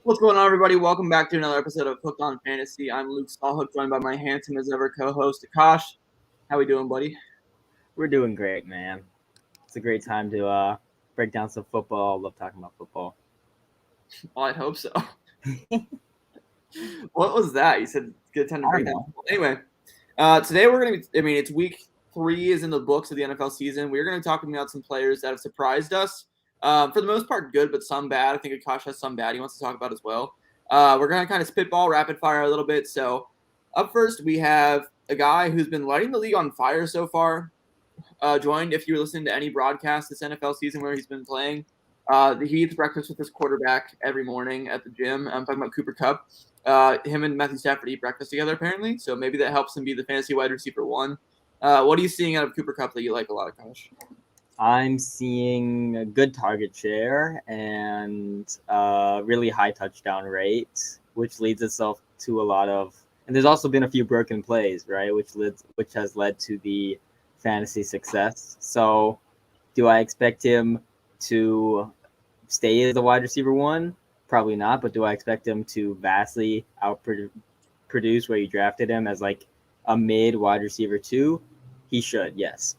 What's going on, everybody? Welcome back to another episode of Hooked on Fantasy. I'm Luke Stallhook, joined by my handsome as ever co-host Akash. How we doing, buddy? We're doing great, man. It's a great time to break down some football. Love talking about football. Well, I'd hope so. What was that? You said good time to break down. Anyway, today we're going to be, it's week 3 is in the books of the NFL season. We're going to be talking about some players that have surprised us. For the most part, good, but some bad. I think Akash has some bad he wants to talk about as well. We're going to kind of spitball, rapid fire a little bit. So up first, we have a guy who's been lighting the league on fire so far. Joined, if you're listening to any broadcast this NFL season where he's been playing, he eats breakfast with his quarterback every morning at the gym. I'm talking about Cooper Kupp. Him and Matthew Stafford eat breakfast together, apparently. So maybe that helps him be the fantasy wide receiver 1. What are you seeing out of Cooper Kupp that you like a lot, Akash? I'm seeing a good target share and really high touchdown rate, which leads itself to a lot of. And there's also been a few broken plays, right, which has led to the fantasy success. So, do I expect him to stay as the wide receiver 1? Probably not. But do I expect him to vastly outproduce where you drafted him as like a mid wide receiver 2? He should, yes.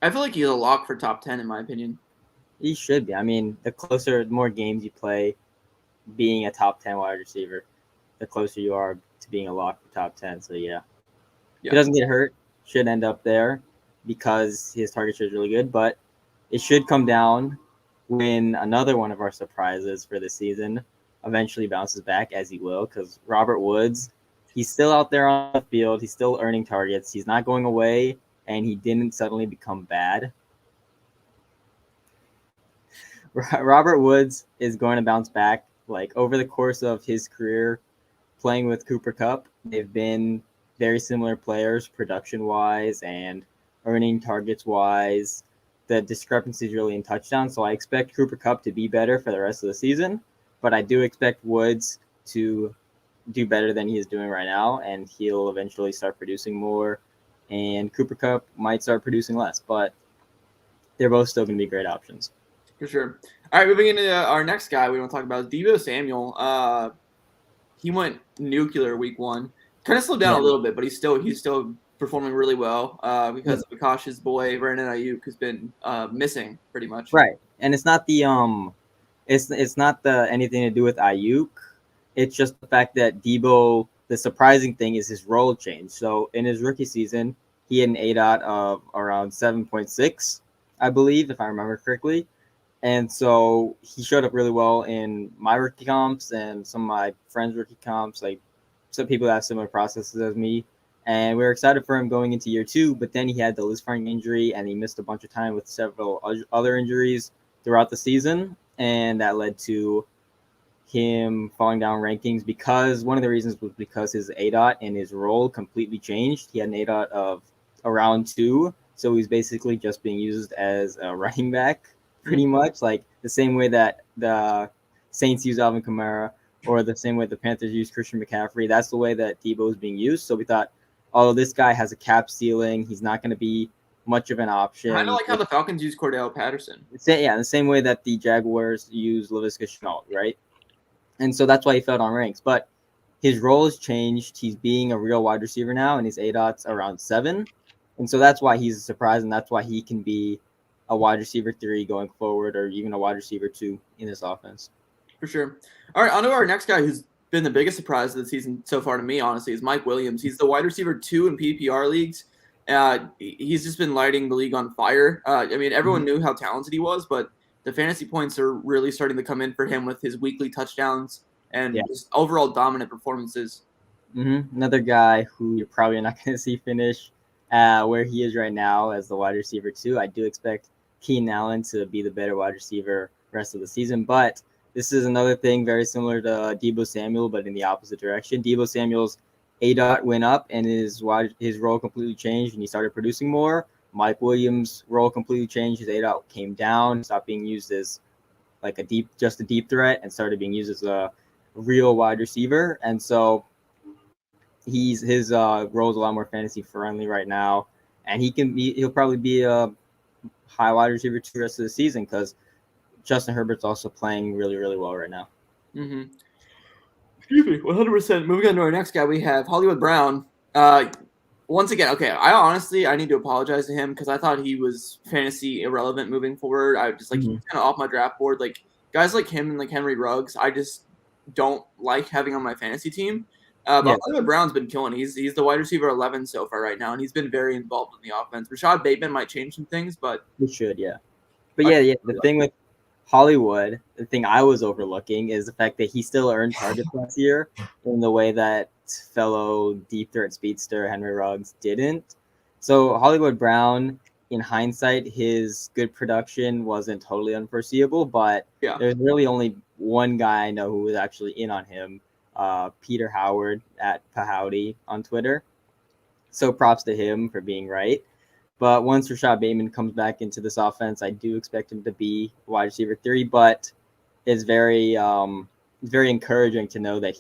I feel like he's a lock for top 10 in my opinion. He should be. I mean, the more games you play, being a top 10 wide receiver, the closer you are to being a lock for top 10. So yeah. If he doesn't get hurt, should end up there because his target share is really good. But it should come down when another one of our surprises for this season eventually bounces back, as he will, because Robert Woods, he's still out there on the field. He's still earning targets. He's not going away. And he didn't suddenly become bad. Robert Woods is going to bounce back. Like over the course of his career playing with Cooper Kupp, they've been very similar players production-wise and earning targets-wise. The discrepancy is really in touchdowns, so I expect Cooper Kupp to be better for the rest of the season, but I do expect Woods to do better than he is doing right now, and he'll eventually start producing more. And Cooper Kupp might start producing less, but they're both still going to be great options. For sure. All right, moving into our next guy we want to talk about is Deebo Samuel. He went nuclear week 1. Kind of slowed down a little bit, but he's still performing really well because of Akash's boy Brandon Ayuk has been missing pretty much. Right, and it's not the it's not the anything to do with Ayuk. It's just the fact that Deebo. The surprising thing is his role change. So in his rookie season, he had an ADOT of around 7.6, I believe, if I remember correctly. And so he showed up really well in my rookie comps and some of my friends' rookie comps, like some people that have similar processes as me. And we were excited for him going into year 2, but then he had the Lisfranc injury and he missed a bunch of time with several other injuries throughout the season. And that led to him falling down rankings because one of the reasons was because his ADOT and his role completely changed. He had an ADOT of around 2, so he's basically just being used as a running back pretty much, like the same way that the Saints use Alvin Kamara or the same way the Panthers use Christian McCaffrey. That's the way that Deebo is being used. So we thought, oh, this guy has a cap ceiling. He's not going to be much of an option. Kind of like how the Falcons use Cordarrelle Patterson. Yeah, the same way that the Jaguars use Laviska Shenault, right? And so that's why he fell down ranks. But his role has changed. He's being a real wide receiver now, and his ADOT's around 7. And so that's why he's a surprise, and that's why he can be a wide receiver 3 going forward, or even a wide receiver 2 in this offense. For sure. All right, on to our next guy who's been the biggest surprise of the season so far to me, honestly, is Mike Williams. He's the wide receiver 2 in PPR leagues. He's just been lighting the league on fire. I mean, everyone knew how talented he was, but the fantasy points are really starting to come in for him with his weekly touchdowns and just overall dominant performances. Another guy who you're probably not going to see finish where he is right now as the wide receiver 2. I do expect Keenan Allen to be the better wide receiver rest of the season, but this is another thing very similar to Deebo Samuel, but in the opposite direction. Deebo Samuel's ADOT went up and his role completely changed and he started producing more. Mike Williams' role completely changed. His ADOT came down, stopped being used as like a deep threat and started being used as a real wide receiver. And so his role is a lot more fantasy friendly right now. And he'll probably be a high wide receiver 2 rest of the season because Justin Herbert's also playing really, really well right now. Mm-hmm. Excuse me, 100%. Moving on to our next guy, we have Hollywood Brown. Once again, okay, I need to apologize to him because I thought he was fantasy irrelevant moving forward. I just he's kind of off my draft board. Like guys like him and like Henry Ruggs, I just don't like having on my fantasy team. But Hollywood Brown's been killing. He's the wide receiver 11 so far right now, and he's been very involved in the offense. Rashad Bateman might change some things, but he should, yeah. But the thing with Hollywood, the thing I was overlooking is the fact that he still earned targets last year in the way that fellow deep threat speedster Henry Ruggs didn't. So Hollywood Brown, in hindsight, his good production wasn't totally unforeseeable, but there's really only one guy I know who was actually in on him, Peter Howard at Pahowdy on Twitter. So props to him for being right. But once Rashad Bateman comes back into this offense, I do expect him to be wide receiver 3. But it's very encouraging to know that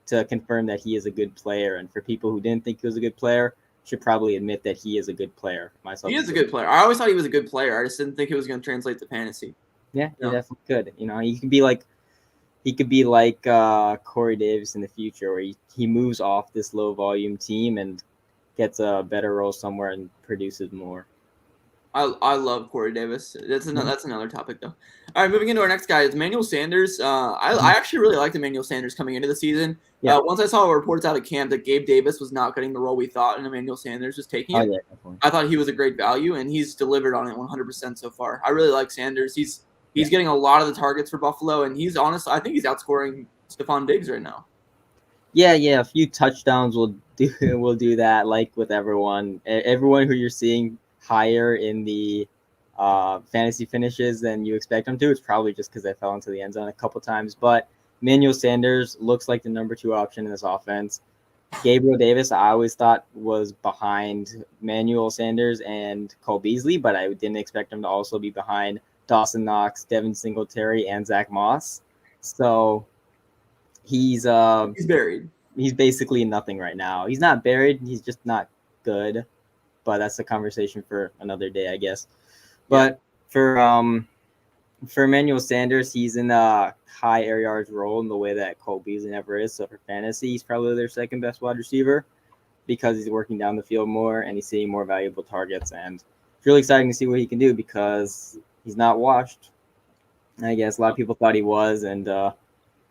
to confirm that he is a good player. And for people who didn't think he was a good player, should probably admit that he is a good player. He is a good player. I always thought he was a good player. I just didn't think it was going to translate to fantasy. Yeah, he definitely could. He could be like Corey Davis in the future, where he moves off this low volume team and gets a better role somewhere and produces more. I love Corey Davis. That's another topic though. All right, moving into our next guy is Emmanuel Sanders. I actually really liked Emmanuel Sanders coming into the season. Yeah. Once I saw reports out of camp that Gabe Davis was not getting the role we thought, and Emmanuel Sanders was taking it, I thought he was a great value, and he's delivered on it 100% so far. I really like Sanders. He's getting a lot of the targets for Buffalo, and I think he's outscoring Stephon Diggs right now. Yeah, a few touchdowns will do that. Like with everyone who you're seeing higher in the fantasy finishes than you expect them to. It's probably just because they fell into the end zone a couple times. But Emmanuel Sanders looks like the number 2 option in this offense. Gabriel Davis, I always thought was behind Emmanuel Sanders and Cole Beasley, but I didn't expect him to also be behind Dawson Knox, Devin Singletary, and Zach Moss. So he's buried. He's basically nothing right now. He's not buried. He's just not good. But that's a conversation for another day, I guess. But for Emmanuel Sanders, he's in a high air yards role in the way that Cole Beasley never is. So for fantasy, he's probably their second best wide receiver because he's working down the field more and he's seeing more valuable targets. And it's really exciting to see what he can do because he's not washed. I guess a lot of people thought he was, and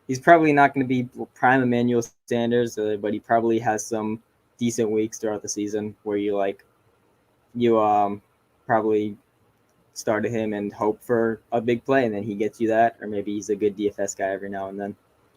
he's probably not going to be prime Emmanuel Sanders, but he probably has some decent weeks throughout the season where you probably started him and hope for a big play, and then he gets you that, or maybe he's a good DFS guy every now and then.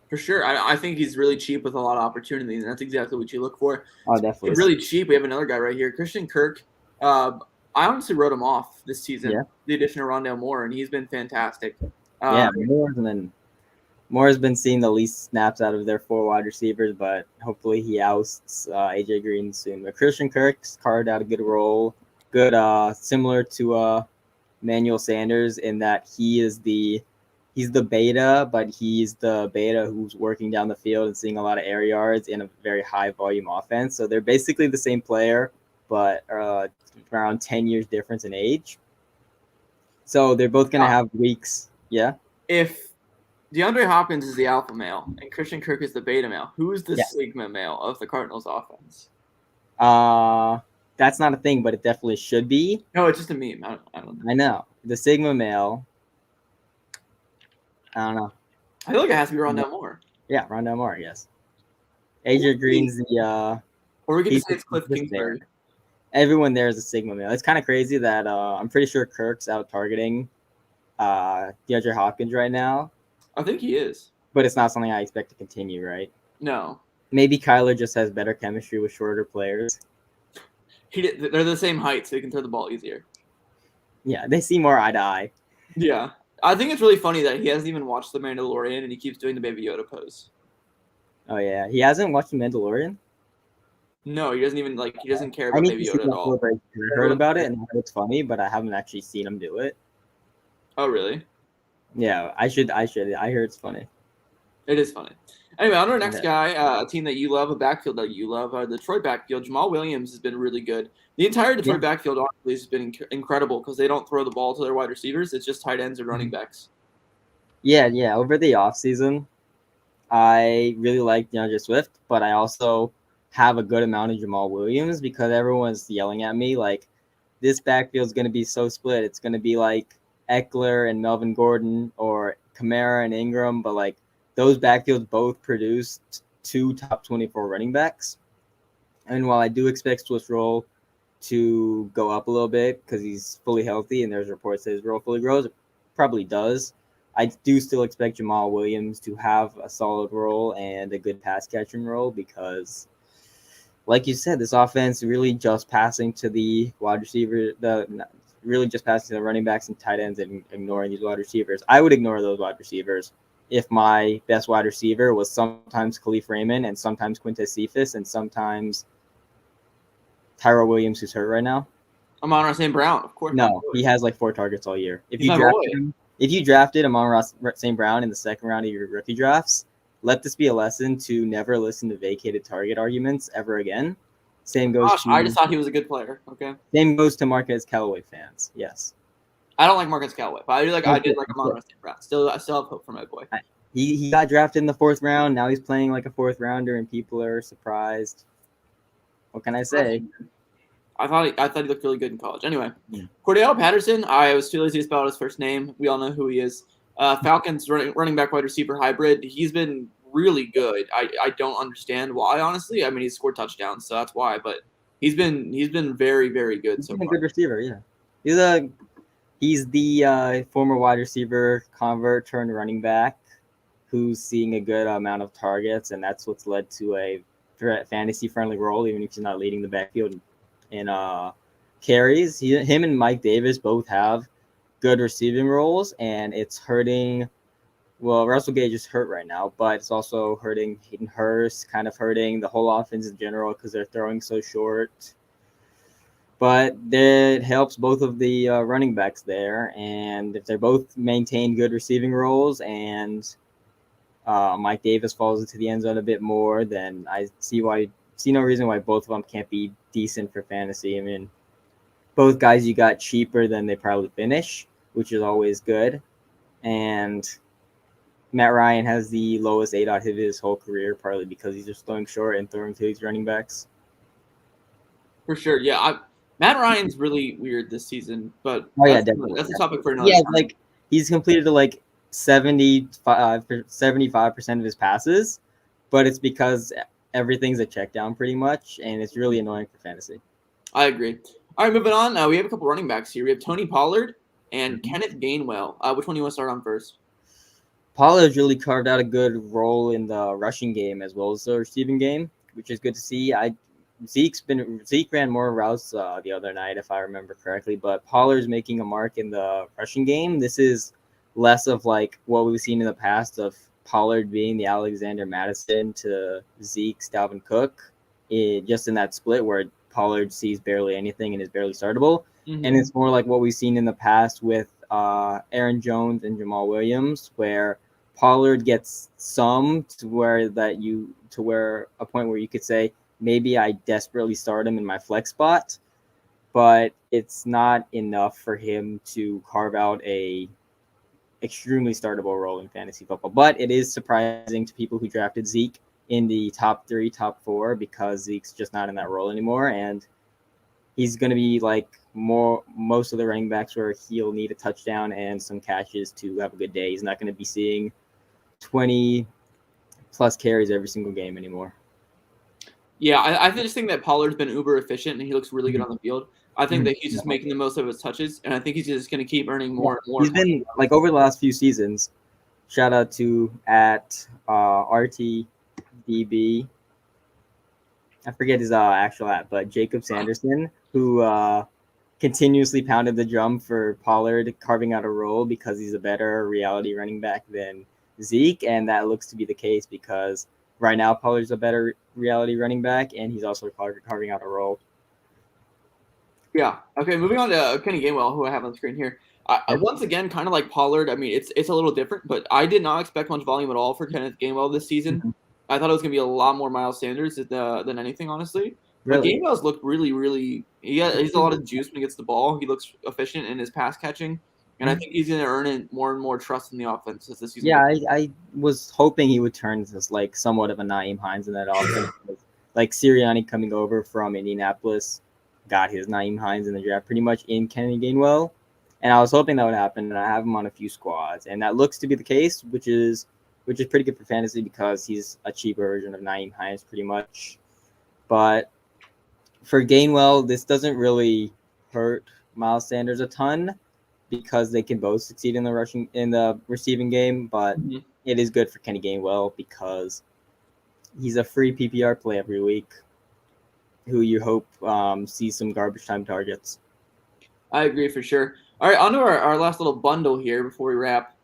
For sure. I think he's really cheap with a lot of opportunity, and that's exactly what you look for. Oh, definitely. Really cheap. We have another guy right here, Christian Kirk. I honestly wrote him off this season, the addition of Rondale Moore, and he's been fantastic. Moore has been seeing the least snaps out of their 4 wide receivers, but hopefully he ousts AJ Green soon. But Christian Kirk's carved out a good role, similar to Emmanuel Sanders in that he's the beta, but he's the beta who's working down the field and seeing a lot of air yards in a very high volume offense. So they're basically the same player, but around 10 years difference in age. So they're both going to have weeks. Yeah. If DeAndre Hopkins is the alpha male and Christian Kirk is the beta male, who is the sigma male of the Cardinals offense? That's not a thing, but it definitely should be. No, it's just a meme. I don't know. I know. The sigma male. I don't know. I feel like it has to be Rondale Moore. Yeah, Rondale Moore, yes. AJ Green's the or we could just say it's Cliff Kingsbury. Everyone there is a sigma male. It's kind of crazy that I'm pretty sure Kirk's out targeting DeAndre Hopkins right now. I think he is. But it's not something I expect to continue, right? No. Maybe Kyler just has better chemistry with shorter players. They're the same height, so they can throw the ball easier. Yeah, they see more eye to eye. Yeah. I think it's really funny that he hasn't even watched The Mandalorian and he keeps doing the Baby Yoda pose. Oh, yeah. He hasn't watched The Mandalorian? No, he doesn't even, he doesn't care about Baby Yoda at all. I heard about it, and I heard it's funny, but I haven't actually seen him do it. Oh, really? Yeah, I should. I heard it's funny. It is funny. Anyway, on to our next guy, a team that you love, a backfield that you love, the Detroit backfield. Jamaal Williams has been really good. The entire Detroit backfield honestly has been incredible because they don't throw the ball to their wide receivers. It's just tight ends and running backs. Yeah. Over the offseason, I really like DeAndre Swift, but I also have a good amount of Jamaal Williams because everyone's yelling at me like this backfield is going to be so split. It's going to be like Eckler and Melvin Gordon or Kamara and Ingram, but like those backfields both produced 2 top 24 running backs. And while I do expect Swift's role to go up a little bit because he's fully healthy and there's reports that his role fully grows, it probably does. I do still expect Jamaal Williams to have a solid role and a good pass catching role because, like you said, this offense really just passing to the wide receiver, really just passing to the running backs and tight ends and ignoring these wide receivers. I would ignore those wide receivers if my best wide receiver was sometimes Khalif Raymond and sometimes Quintez Cephas and sometimes Tyrell Williams, who's hurt right now. Amon-Ra St. Brown, of course. No, he has like 4 targets all year. If you drafted Amon-Ra St. Brown in the second round of your rookie drafts, let this be a lesson to never listen to vacated target arguments ever again. Same goes to I just thought he was a good player. Okay. Same goes to Marquez Callaway fans. Yes. I don't like Marquez Callaway, but I did like Amon-Ra St. Brown. I still have hope for my boy. He got drafted in the 4th round. Now he's playing like a 4th rounder, and people are surprised. What can I say? I thought he looked really good in college. Anyway, Cordarrelle Patterson. I was too lazy to spell out his first name. We all know who he is. Falcons running back wide receiver hybrid. He's been really good. I don't understand why, honestly. I mean, he's scored touchdowns, so that's why. But he's been very, very good so far. A good receiver, yeah. He's the former wide receiver convert turned running back who's seeing a good amount of targets, and that's what's led to a fantasy friendly role, even if he's not leading the backfield in carries. Him and Mike Davis both have good receiving roles, and it's hurting. Well, Russell Gage is hurt right now, but it's also hurting Hayden Hurst, kind of hurting the whole offense in general because they're throwing so short. But it helps both of the running backs there, and if they both maintain good receiving roles and Mike Davis falls into the end zone a bit more, then I see no reason why both of them can't be decent for fantasy. I mean, both guys you got cheaper than they probably finish, which is always good. And Matt Ryan has the lowest ADOT hit of his whole career, partly because he's just throwing short and throwing to these running backs. For sure, yeah. Matt Ryan's really weird this season, but definitely. That's a topic for another time. Like he's completed like 75% of his passes, but it's because everything's a check down pretty much, and it's really annoying for fantasy. I agree. All right, moving on. We have a couple running backs here. We have Tony Pollard and Kenneth Gainwell. Which one do you want to start on first? Pollard's really carved out a good role in the rushing game as well as the receiving game, which is good to see. Zeke ran more routes the other night, if I remember correctly, but Pollard's making a mark in the rushing game. This is less of like what we've seen in the past of Pollard being the Alexander Madison to Zeke's Dalvin Cook, just in that split where Pollard sees barely anything and is barely startable. Mm-hmm. And it's more like what we've seen in the past with Aaron Jones and Jamaal Williams, where Pollard gets some to where a point where you could say, maybe I desperately start him in my flex spot, but it's not enough for him to carve out a extremely startable role in fantasy football. But it is surprising to people who drafted Zeke in the top 3, top 4, because Zeke's just not in that role anymore. And he's going to be like most of the running backs where he'll need a touchdown and some catches to have a good day. He's not going to be seeing 20 plus carries every single game anymore. Yeah, I just think that Pollard's been uber efficient and he looks really good on the field. I think that he's just making the most of his touches, and I think he's just going to keep earning more and more. He's been, like, over the last few seasons, shout out to RTDB. I forget his actual @ but Jacob Sanderson, who continuously pounded the drum for Pollard carving out a role because he's a better reality running back than Zeke, and that looks to be the case because right now Pollard's a better reality running back, and he's also carving out a role. Yeah. Okay, moving on to Kenny Gainwell, who I have on the screen here. Once again, kind of like Pollard, I mean, it's a little different, but I did not expect much volume at all for Kenneth Gainwell this season. Mm-hmm. I thought it was going to be a lot more Miles Sanders than anything, honestly. Really? But Gainwell's looked really, really – he's a lot of juice when he gets the ball. He looks efficient in his pass catching. And I think he's going to earn it more and more trust in the offense as the season Yeah, goes. I was hoping he would turn this like somewhat of a Nayim Hines in that offense. Like Sirianni coming over from Indianapolis got his Nayim Hines in the draft pretty much in Kenny Gainwell. And I was hoping that would happen, and I have him on a few squads. And that looks to be the case, which is pretty good for fantasy because he's a cheaper version of Nayim Hines pretty much. But for Gainwell, this doesn't really hurt Miles Sanders a ton because they can both succeed in the receiving game, but it is good for Kenny Gainwell because he's a free PPR play every week who you hope sees some garbage time targets. I agree for sure. All right, on to our last little bundle here before we wrap.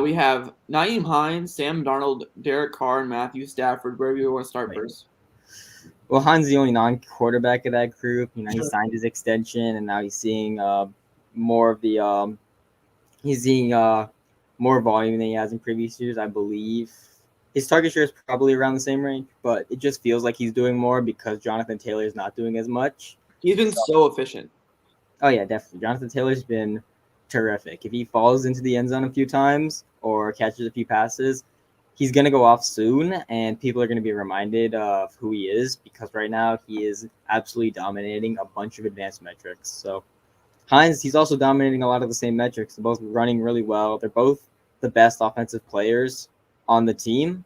We have Nayim Hines, Sam Darnold, Derek Carr, and Matthew Stafford. Where do you want to start first? Well, Hines is the only non-quarterback of that group. You know, he signed his extension, and now he's seeing more of the he's seeing more volume than he has in previous years, I believe. His target share is probably around the same range, but it just feels like he's doing more because Jonathan Taylor is not doing as much. He's been so efficient. Oh, yeah, definitely. Jonathan Taylor's been terrific. If he falls into the end zone a few times or catches a few passes, he's going to go off soon, and people are going to be reminded of who he is because right now he is absolutely dominating a bunch of advanced metrics. So Hines, he's also dominating a lot of the same metrics. They're both running really well. They're both the best offensive players on the team.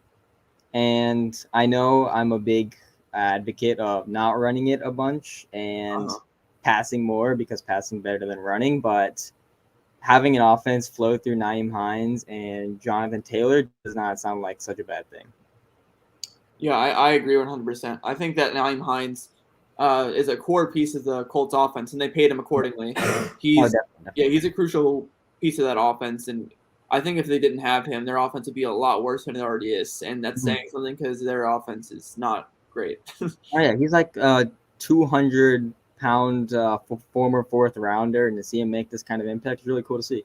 And I know I'm a big advocate of not running it a bunch and passing more because passing better than running. But having an offense flow through Nayim Hines and Jonathan Taylor does not sound like such a bad thing. Yeah, I agree 100%. I think that Nayim Hines is a core piece of the Colts offense, and they paid him accordingly. He's a crucial piece of that offense, and I think if they didn't have him, their offense would be a lot worse than it already is, and that's saying something because their offense is not great. He's like 200-pound former fourth rounder, and to see him make this kind of impact is really cool to see.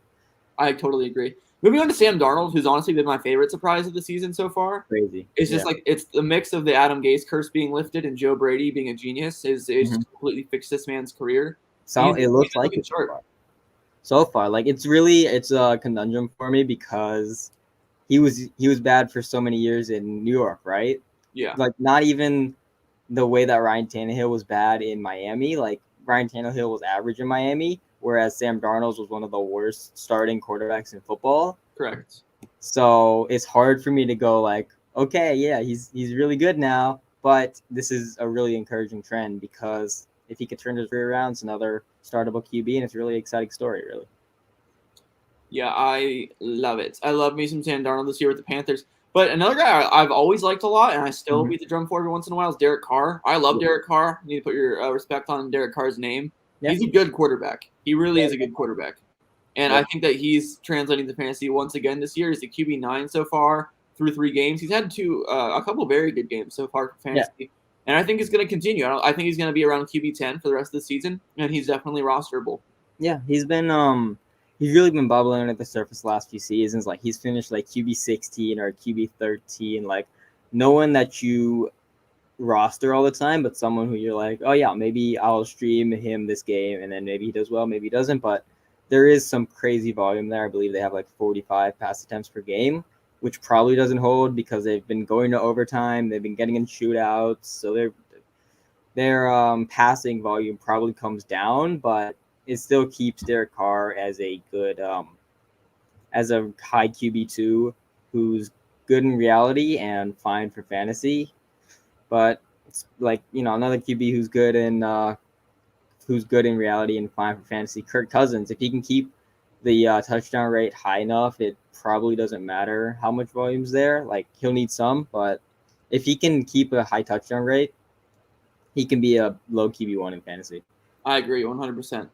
I totally agree. Moving on to Sam Darnold, who's honestly been my favorite surprise of the season so far. Crazy. It's just like it's the mix of the Adam Gase curse being lifted and Joe Brady being a genius is just completely fixed this man's career. So it looks like it so far. Like it's a conundrum for me because he was bad for so many years in New York, right? Yeah. Like not even the way that Ryan Tannehill was bad in Miami. Like Ryan Tannehill was average in Miami, whereas Sam Darnold was one of the worst starting quarterbacks in football. Correct. So it's hard for me to go like, okay, yeah, he's really good now, but this is a really encouraging trend because if he could turn his career around, it's another startable QB, and it's a really exciting story, really. Yeah, I love it. I love me some Sam Darnold this year with the Panthers. But another guy I've always liked a lot, and I still beat the drum for every once in a while, is Derek Carr. I love Derek Carr. You need to put your respect on Derek Carr's name. Yeah. He's a good quarterback. He really is a good quarterback. And I think that he's translating to fantasy once again this year. He's a QB9 so far through 3 games. He's had a couple of very good games so far for fantasy. Yeah. And I think it's going to continue. I think he's going to be around QB10 for the rest of the season, and he's definitely rosterable. Yeah, he's been he's really been bubbling under the surface the last few seasons. Like he's finished like QB16 or QB13. Like no one that you roster all the time, but someone who you're like, oh yeah, maybe I'll stream him this game, and then maybe he does well, maybe he doesn't. But there is some crazy volume there. I believe they have like 45 pass attempts per game, which probably doesn't hold because they've been going to overtime. They've been getting in shootouts, so their passing volume probably comes down, but it still keeps Derek Carr as a good as a high QB2 who's good in reality and fine for fantasy. But it's like, you know, another QB who's good in reality and fine for fantasy. Kirk Cousins, if he can keep the touchdown rate high enough, it probably doesn't matter how much volume's there. Like he'll need some, but if he can keep a high touchdown rate, he can be a low QB1 in fantasy. I agree 100%.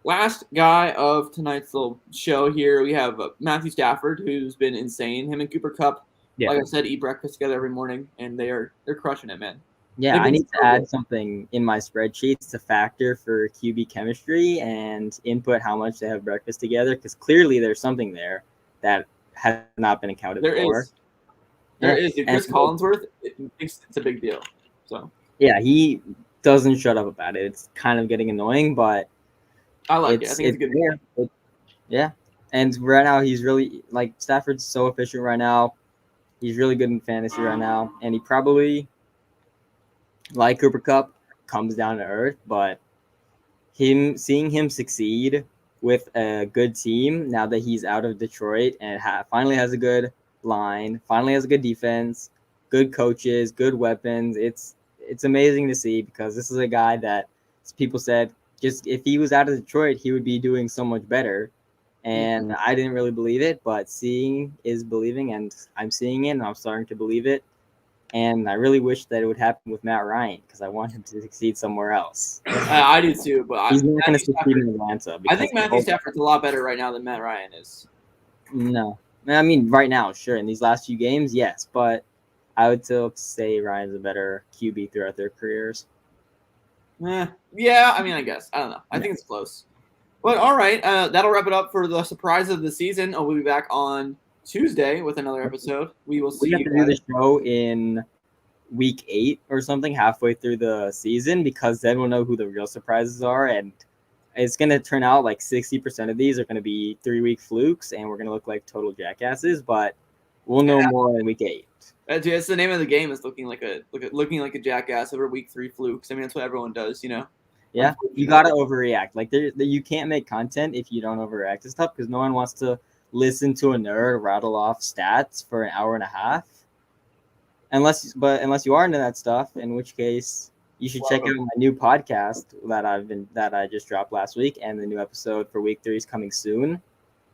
Last guy of tonight's little show here, we have Matthew Stafford, who's been insane. Him and Cooper Kupp, like I said, eat breakfast together every morning, and they're crushing it, man. Yeah, I need to add something in my spreadsheets to factor for QB chemistry and input how much they have breakfast together, because clearly there's something there that has not been accounted for. There is. Chris Collinsworth thinks it's a big deal. So yeah, he doesn't shut up about it. It's kind of getting annoying, but I like it. I think it's a good idea. Yeah. And right now, he's really like Stafford's so efficient right now. He's really good in fantasy right now, and he probably, like Cooper Kupp, comes down to earth. But seeing him succeed with a good team now that he's out of Detroit and finally has a good line, finally has a good defense, good coaches, good weapons. It's amazing to see because this is a guy that people said just if he was out of Detroit, he would be doing so much better. And I didn't really believe it, but seeing is believing, and I'm seeing it, and I'm starting to believe it. And I really wish that it would happen with Matt Ryan because I want him to succeed somewhere else. I do too, but he's not going to succeed in Atlanta. I think Matthew Stafford's a lot better right now than Matt Ryan is. No. I mean, right now, sure. In these last few games, yes. But I would still say Ryan's a better QB throughout their careers. Yeah, I mean, I guess. I don't know. I think it's close. But all right, that'll wrap it up for the surprise of the season. We'll be back on Tuesday with another episode. We will see. We have to do the show in week 8 or something, halfway through the season, because then we'll know who the real surprises are, and it's going to turn out like 60% of these are going to be 3-week flukes, and we're going to look like total jackasses. But we'll know more in week 8. It's the name of the game is looking like a jackass over week 3 flukes. I mean, that's what everyone does, you know. Yeah, you got to overreact. Like you can't make content if you don't overreact to stuff because no one wants to listen to a nerd rattle off stats for an hour and a half. Unless you are into that stuff, in which case you should check out my new podcast that I just dropped last week, and the new episode for week 3 is coming soon,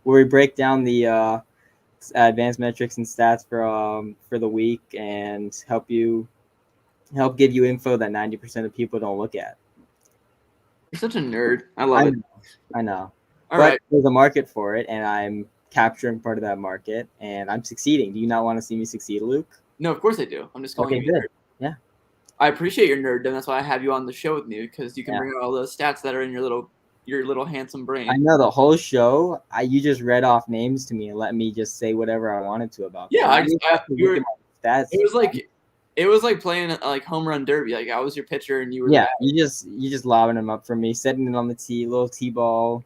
where we break down the advanced metrics and stats for the week and help give you info that 90% of people don't look at. You're such a nerd. I love it. I know. All right. There's a market for it, and I'm capturing part of that market, and I'm succeeding. Do you not want to see me succeed, Luke? No, of course I do. I'm just calling you good. nerd. Yeah. I appreciate your nerddom. That's why I have you on the show with me, because you can bring out all those stats that are in your little handsome brain. I know the whole show. You just read off names to me and let me just say whatever I wanted to about them. Yeah, stats. It was like playing like home run derby. Like I was your pitcher and you were. Yeah, you just lobbing them up for me, setting it on the little T-ball.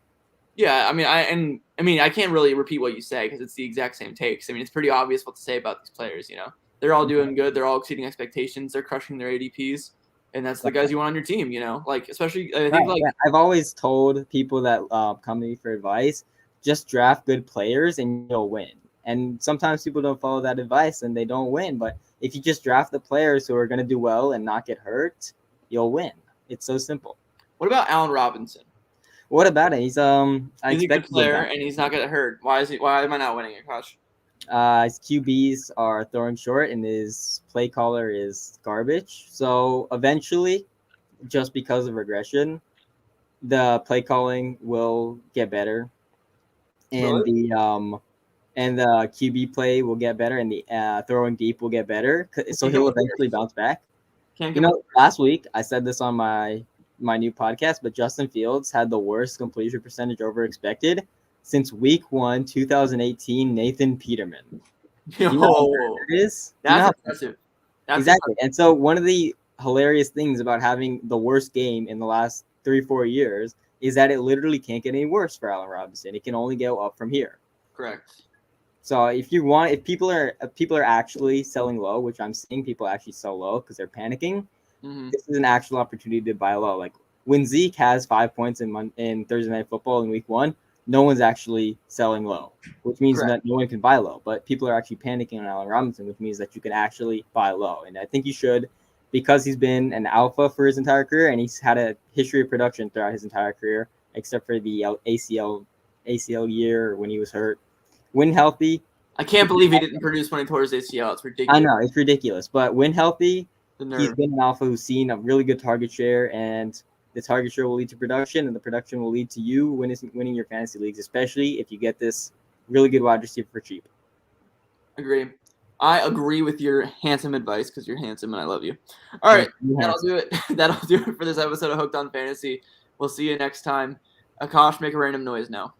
Yeah, I mean, I can't really repeat what you say because it's the exact same takes. I mean, it's pretty obvious what to say about these players. You know, they're all doing good. They're all exceeding expectations. They're crushing their ADPs, and that's the guys you want on your team. You know, like especially I think I've always told people that come to me for advice, just draft good players and you'll win. And sometimes people don't follow that advice and they don't win. But if you just draft the players who are going to do well and not get hurt, you'll win. It's so simple. What about Allen Robinson? What about it? He's he's a good player and he's not getting hurt. Why am I not winning it, Kosh? His QBs are throwing short and his play caller is garbage. So eventually, just because of regression, the play calling will get better, and the QB play will get better, and the throwing deep will get better. So he'll eventually bounce back. Last week I said this on my new podcast, but Justin Fields had the worst completion percentage over expected since week 1, 2018, Nathan Peterman. That's impressive. Exactly. And so one of the hilarious things about having the worst game in the last 3-4 years is that it literally can't get any worse for Allen Robinson. It can only go up from here. Correct. So if people are actually selling low, which I'm seeing people actually sell low because they're panicking, this is an actual opportunity to buy low. Like when Zeke has 5 points in Thursday Night Football in week 1, no one's actually selling low, which means that no one can buy low. But people are actually panicking on Allen Robinson, which means that you can actually buy low. And I think you should, because he's been an alpha for his entire career and he's had a history of production throughout his entire career, except for the ACL year when he was hurt. When healthy, I can't believe he didn't produce when he tore his ACL. It's ridiculous. I know, it's ridiculous. But when healthy, he's been an alpha who's seen a really good target share, and the target share will lead to production, and the production will lead to you winning your fantasy leagues, especially if you get this really good wide receiver for cheap. I agree with your handsome advice because you're handsome and I love you. All right, that'll do it. That'll do it for this episode of Hooked on Fantasy. We'll see you next time. Akash, make a random noise now.